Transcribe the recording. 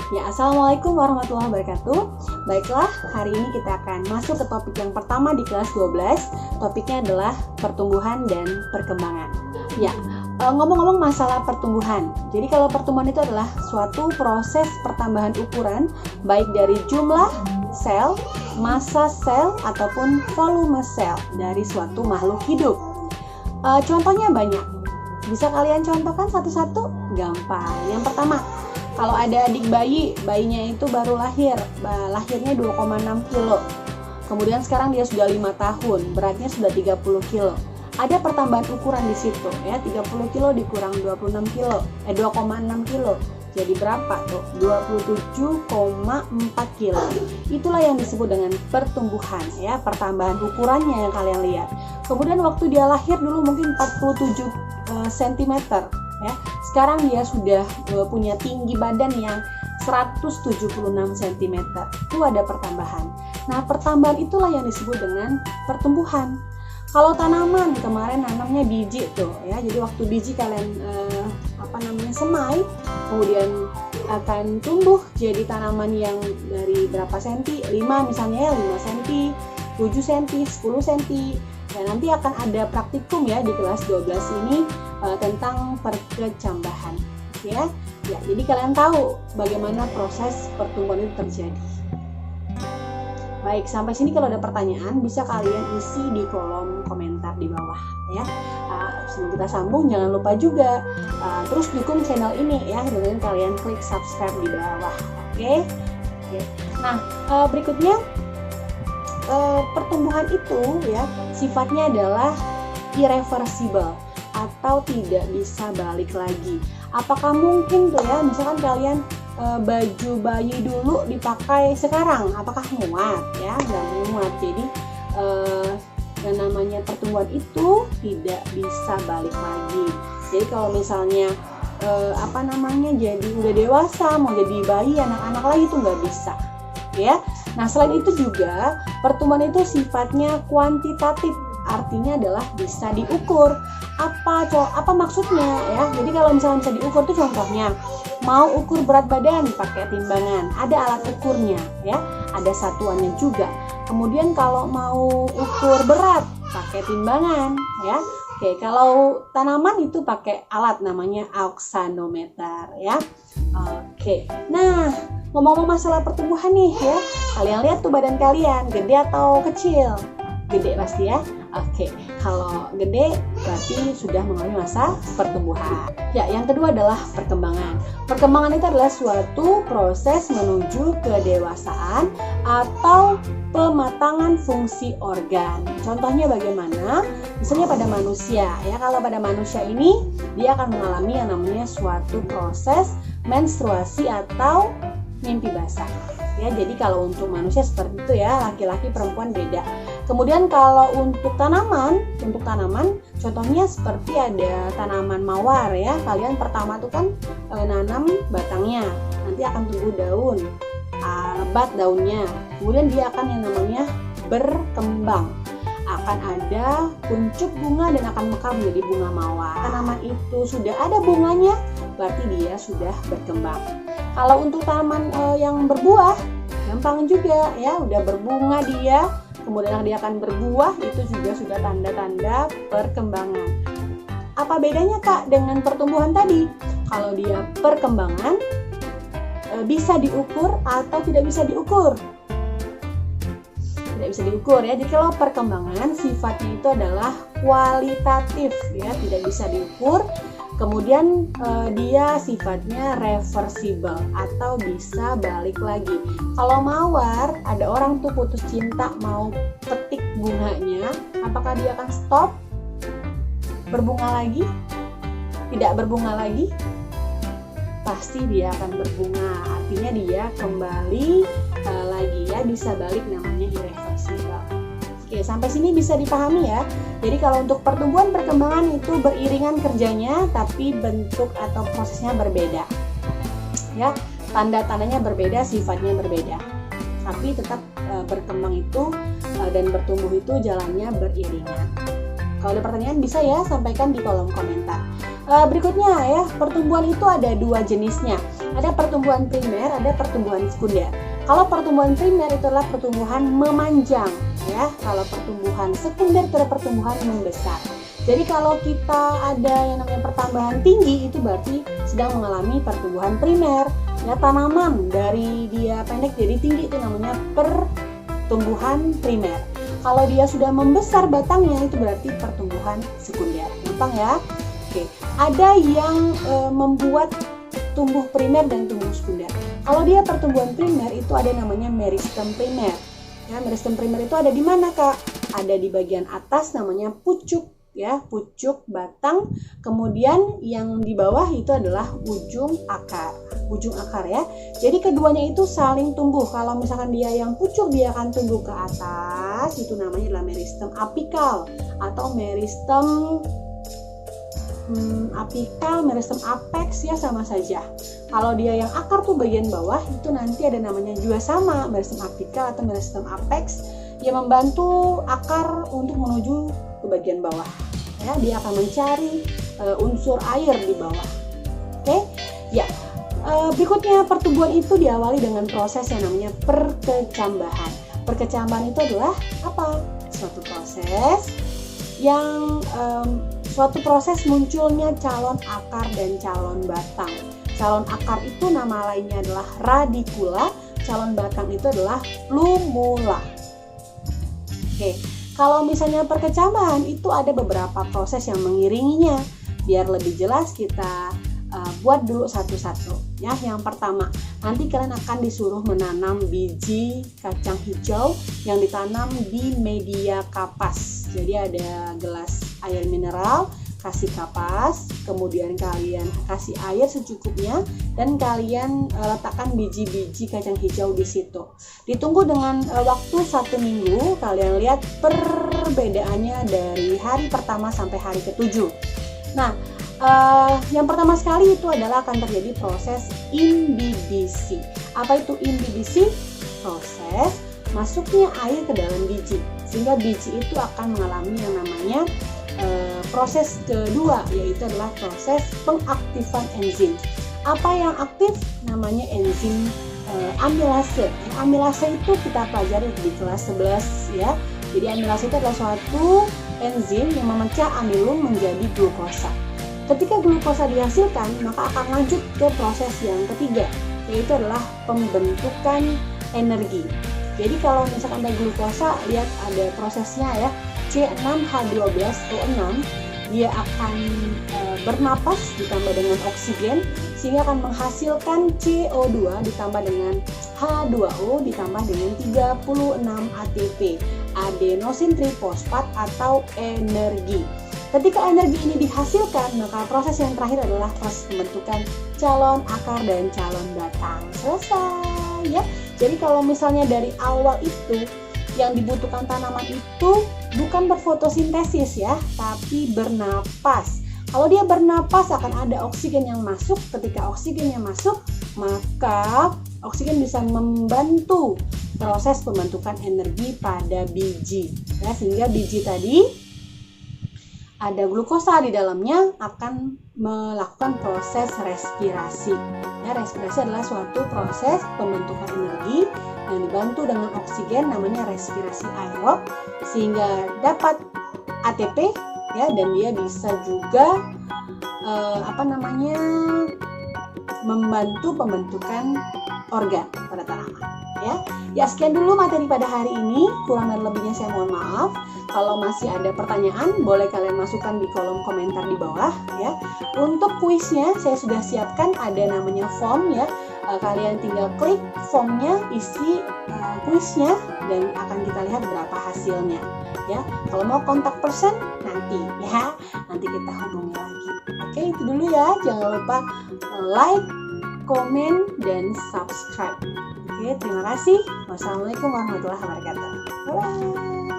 Ya, Assalamualaikum warahmatullahi wabarakatuh. Baiklah, hari ini kita akan masuk ke topik yang pertama di kelas 12. Topiknya adalah pertumbuhan dan perkembangan. Ya, ngomong-ngomong masalah pertumbuhan. Jadi kalau pertumbuhan itu adalah suatu proses pertambahan ukuran baik dari jumlah sel, massa sel, ataupun volume sel dari suatu makhluk hidup. Contohnya banyak. Bisa kalian contohkan satu-satu? Gampang. Yang pertama, kalau ada adik bayinya itu baru lahirnya 2,6 kilo. Kemudian sekarang dia sudah 5 tahun, beratnya sudah 30 kilo. Ada pertambahan ukuran di situ ya, 30 kilo dikurang 2,6 kilo. Jadi berapa tuh? 27,4 kilo. Itulah yang disebut dengan pertumbuhan ya, pertambahan ukurannya yang kalian lihat. Kemudian waktu dia lahir dulu mungkin 47 cm ya. Sekarang dia sudah punya tinggi badan yang 176 cm. Itu ada pertambahan. Nah, pertambahan itulah yang disebut dengan pertumbuhan. Kalau tanaman kemarin nanamnya biji tuh ya. Jadi waktu biji kalian semai, kemudian akan tumbuh jadi tanaman yang dari berapa senti? 5 misalnya ya, 5 cm, 7 cm, 10 cm. Dan nanti akan ada praktikum ya di kelas 12 ini tentang perkecambahan ya. Jadi kalian tahu bagaimana proses pertumbuhan itu terjadi. Baik, sampai sini kalau ada pertanyaan bisa kalian isi di kolom komentar di bawah ya. Sebelum kita sambung, jangan lupa juga terus dukung channel ini ya dengan kalian klik subscribe di bawah. Oke. Nah, berikutnya pertumbuhan itu ya sifatnya adalah irreversible atau tidak bisa balik lagi. Apakah mungkin tuh ya, misalkan kalian baju bayi dulu dipakai sekarang, apakah muat ya? Nggak muat. Jadi yang namanya pertumbuhan itu tidak bisa balik lagi. Jadi kalau misalnya jadi udah dewasa mau jadi bayi anak-anak lagi itu nggak bisa ya. Nah, selain itu juga pertumbuhan itu sifatnya kuantitatif, artinya adalah bisa diukur. Apa maksudnya ya? Jadi kalau misalnya bisa diukur tuh contohnya mau ukur berat badan pakai timbangan, ada alat ukurnya ya, ada satuannya juga. Kemudian kalau mau ukur berat pakai timbangan ya. Oke, kalau tanaman itu pakai alat namanya auxanometer ya. Oke. Nah, ngomong-ngomong masalah pertumbuhan nih ya, kalian lihat tuh badan kalian gede atau kecil? Gede pasti ya. Oke, kalau gede berarti sudah mengalami masa pertumbuhan. Ya, yang kedua adalah perkembangan. Perkembangan itu adalah suatu proses menuju kedewasaan atau pematangan fungsi organ. Contohnya bagaimana? Misalnya pada manusia ya, kalau pada manusia ini dia akan mengalami yang namanya suatu proses menstruasi atau mimpi basah. Ya, jadi kalau untuk manusia seperti itu ya, laki-laki perempuan beda. Kemudian kalau untuk tanaman contohnya seperti ada tanaman mawar ya. Kalian pertama tuh kan nanam batangnya, nanti akan tumbuh daun, lebat daunnya. Kemudian dia akan yang namanya berkembang. Akan ada kuncup bunga dan akan mekar menjadi bunga mawar. Tanaman itu sudah ada bunganya, berarti dia sudah berkembang. Kalau untuk tanaman yang berbuah, gampang juga ya, udah berbunga dia, kemudian dia akan berbuah, itu juga sudah tanda-tanda perkembangan. Apa bedanya Kak dengan pertumbuhan tadi? Kalau dia perkembangan bisa diukur atau tidak bisa diukur? Tidak bisa diukur ya. Jadi kalau perkembangan sifatnya itu adalah kualitatif ya, tidak bisa diukur. Kemudian dia sifatnya reversible atau bisa balik lagi. Kalau mawar, ada orang tuh putus cinta mau petik bunganya, apakah dia akan stop berbunga lagi? Tidak berbunga lagi? Pasti dia akan berbunga. Artinya dia kembali lagi ya, bisa balik, namanya irreversible. Oke, sampai sini bisa dipahami ya. Jadi kalau untuk pertumbuhan perkembangan itu beriringan kerjanya, tapi bentuk atau prosesnya berbeda. Ya, tanda-tandanya berbeda, sifatnya berbeda. Tapi tetap berkembang itu dan bertumbuh itu jalannya beriringan. Kalau ada pertanyaan bisa ya sampaikan di kolom komentar. Berikutnya ya, pertumbuhan itu ada dua jenisnya. Ada pertumbuhan primer, ada pertumbuhan sekunder. Kalau pertumbuhan primer itu adalah pertumbuhan memanjang, ya. Kalau pertumbuhan sekunder itu adalah pertumbuhan membesar. Jadi kalau kita ada yang namanya pertambahan tinggi, itu berarti sedang mengalami pertumbuhan primer. Ya, tanaman dari dia pendek jadi tinggi itu namanya pertumbuhan primer. Kalau dia sudah membesar batangnya itu berarti pertumbuhan sekunder. Gampang ya? Oke. Ada yang membuat tumbuh primer dan tumbuh sekunder. Kalau dia pertumbuhan primer itu ada namanya meristem primer. Ya, meristem primer itu ada di mana, Kak? Ada di bagian atas namanya pucuk, ya, pucuk batang. Kemudian yang di bawah itu adalah ujung akar ya. Jadi keduanya itu saling tumbuh. Kalau misalkan dia yang pucuk dia akan tumbuh ke atas, itu namanya adalah meristem apikal atau meristem apikal, meristem apex, ya sama saja. Kalau dia yang akar tuh bagian bawah, itu nanti ada namanya juga sama, meristem apikal atau meristem apex, yang membantu akar untuk menuju ke bagian bawah. Ya, dia akan mencari unsur air di bawah. Oke, ya. Berikutnya pertumbuhan itu diawali dengan proses yang namanya perkecambahan. Perkecambahan itu adalah apa? Suatu proses munculnya calon akar dan calon batang. Calon akar itu nama lainnya adalah radikula, calon batang itu adalah plumula. Oke, kalau misalnya perkecambahan itu ada beberapa proses yang mengiringinya. Biar lebih jelas kita buat dulu satu-satu. Ya, yang pertama, nanti kalian akan disuruh menanam biji kacang hijau yang ditanam di media kapas. Jadi ada gelas air mineral, kasih kapas, kemudian kalian kasih air secukupnya dan kalian letakkan biji-biji kacang hijau di situ. Ditunggu dengan waktu 1 minggu, kalian lihat perbedaannya dari hari pertama sampai hari ke-7. Nah, yang pertama sekali itu adalah akan terjadi proses imbibisi. Apa itu imbibisi? Proses masuknya air ke dalam biji, sehingga biji itu akan mengalami yang namanya proses kedua, yaitu adalah proses pengaktifan enzim. Apa yang aktif? Namanya enzim amilase. Amilase itu kita pelajari di kelas 11 ya. Jadi amilase itu adalah suatu enzim yang memecah amilum menjadi glukosa. Ketika glukosa dihasilkan, maka akan lanjut ke proses yang ketiga, yaitu adalah pembentukan energi. Jadi kalau misalkan ada glukosa, lihat ada prosesnya ya, C6H12O6, dia akan bernapas ditambah dengan oksigen, sehingga akan menghasilkan CO2 ditambah dengan H2O ditambah dengan 36 ATP, adenosin trifosfat atau energi. Ketika energi ini dihasilkan, maka proses yang terakhir adalah proses pembentukan calon akar dan calon batang. Selesai ya. Jadi kalau misalnya dari awal itu yang dibutuhkan tanaman itu bukan berfotosintesis ya, tapi bernapas. Kalau dia bernapas akan ada oksigen yang masuk. Ketika oksigennya masuk, maka oksigen bisa membantu proses pembentukan energi pada biji. Ya, sehingga biji tadi ada glukosa di dalamnya akan melakukan proses respirasi. Ya, respirasi adalah suatu proses pembentukan energi yang dibantu dengan oksigen, namanya respirasi aerob, sehingga dapat ATP ya, dan dia bisa juga membantu pembentukan organ pada tanaman. Ya, sekian dulu materi pada hari ini. Kurang dan lebihnya saya mohon maaf. Kalau masih ada pertanyaan, boleh kalian masukkan di kolom komentar di bawah ya. Untuk kuisnya saya sudah siapkan, ada namanya form ya. Kalian tinggal klik formnya, isi kuisnya, dan akan kita lihat berapa hasilnya ya. Kalau mau kontak person nanti ya, nanti kita hubungi lagi. Oke, itu dulu ya. Jangan lupa like, komen, dan subscribe. Oke, terima kasih. Wassalamualaikum warahmatullahi wabarakatuh. Bye-bye.